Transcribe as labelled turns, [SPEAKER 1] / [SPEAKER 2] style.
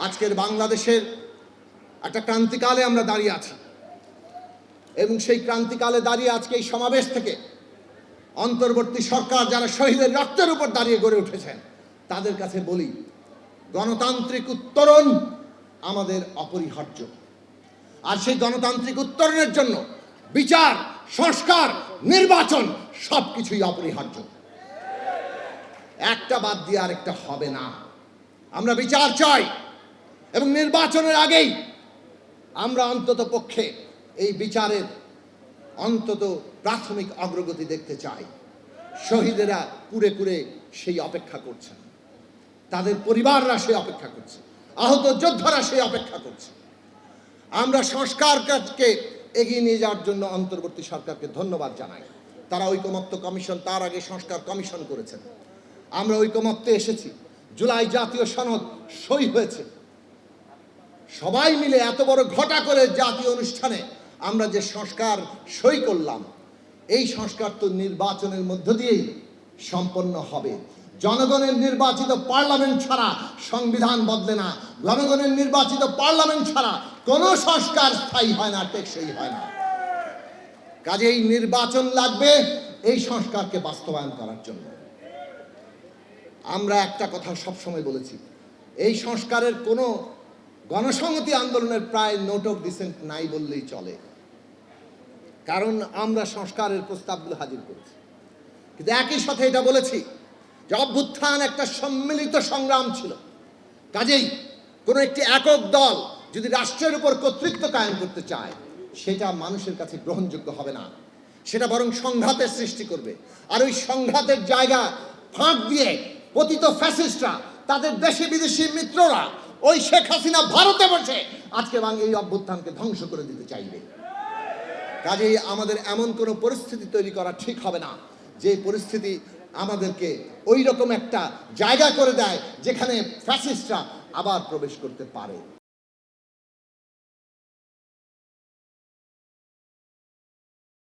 [SPEAKER 1] আজকের বাংলাদেশের একটা ক্রান্তিকালে আমরা দাঁড়িয়ে আছি এবং সেই ক্রান্তিকালে দাঁড়িয়ে আজকে এই সমাবেশ থেকে অন্তর্বর্তী সরকার যারা শহীদের রক্তের উপর দাঁড়িয়ে গড়ে উঠেছেন তাদের কাছে বলি, গণতান্ত্রিক উত্তরণ আমাদের অপরিহার্য। আর সেই গণতান্ত্রিক উত্তরণের জন্য বিচার, সংস্কার, নির্বাচন সবকিছুই অপরিহার্য। একটা বাদ দিয়ে আরেকটা হবে না। আমরা বিচার চাই এবং নির্বাচনের আগেই আমরা অন্তত পক্ষে এই বিচারের অন্তত প্রাথমিক অগ্রগতি দেখতে চাই। শহীদেরা কুরে কুরে সেই অপেক্ষা করছেন, তাদের পরিবাররা সেই অপেক্ষা করছে, আহত যোদ্ধারা সেই অপেক্ষা করছে। আমরা সংস্কার কাজকে এগিয়ে নিয়ে যাওয়ার জন্য অন্তর্বর্তী সরকারকে ধন্যবাদ জানাই। তারা ঐকমত্য কমিশন, তার আগে সংস্কার কমিশন করেছেন। আমরা ঐকমত্যে এসেছি। জুলাই জাতীয় সনদ সই হয়েছে। সবাই মিলে এত বড় ঘটা করে জাতীয় অনুষ্ঠানে আমরা যে সংস্কার সই করলাম, এই সংস্কার তো নির্বাচনের মধ্য দিয়েই সম্পন্ন হবে। জনগণের নির্বাচিত পার্লামেন্ট ছাড়া সংবিধান বদলে না। জনগণের নির্বাচিত পার্লামেন্ট ছাড়া কোনো সংস্কার স্থায়ী হয় না, টেকসই হয় না। কাজেই নির্বাচন লাগবে এই সংস্কারকে বাস্তবায়ন করার জন্য। আমরা একটা কথা সবসময় বলেছি, এই সংস্কারের কোনো গণসংহতি আন্দোলনের প্রায় নোট অফ ডিসেন্ট নাই বললেই চলে, কারণ আমরা সংস্কারের প্রস্তাবগুলো হাজির করেছি। কিন্তু একই সাথে এটা বলেছি যে অভ্যুত্থান একটা সম্মিলিত সংগ্রাম ছিল। কাজেই কোনো একটি একক দল যদি রাষ্ট্রের উপর কর্তৃত্ব কায়েম করতে চায়, সেটা মানুষের কাছে গ্রহণযোগ্য হবে না। সেটা বরং সংঘাতের সৃষ্টি করবে। আর ওই সংঘাতের জায়গা ফাঁক দিয়ে পতিত ফ্যাসিস্টরা, তাদের দেশি বিদেশি মিত্ররা, ওই শেখ হাসিনা ভারতে বসে আজকে এই অভ্যুত্থানকে ধ্বংস করে দিতে চাইবে। কাজেই আমাদের এমন কোনো পরিস্থিতি তৈরি করা ঠিক হবে না যে পরিস্থিতি আমাদেরকে ওই রকম একটা জায়গা করে দেয় যেখানে ফ্যাসিস্টরা আবার প্রবেশ করতে পারে।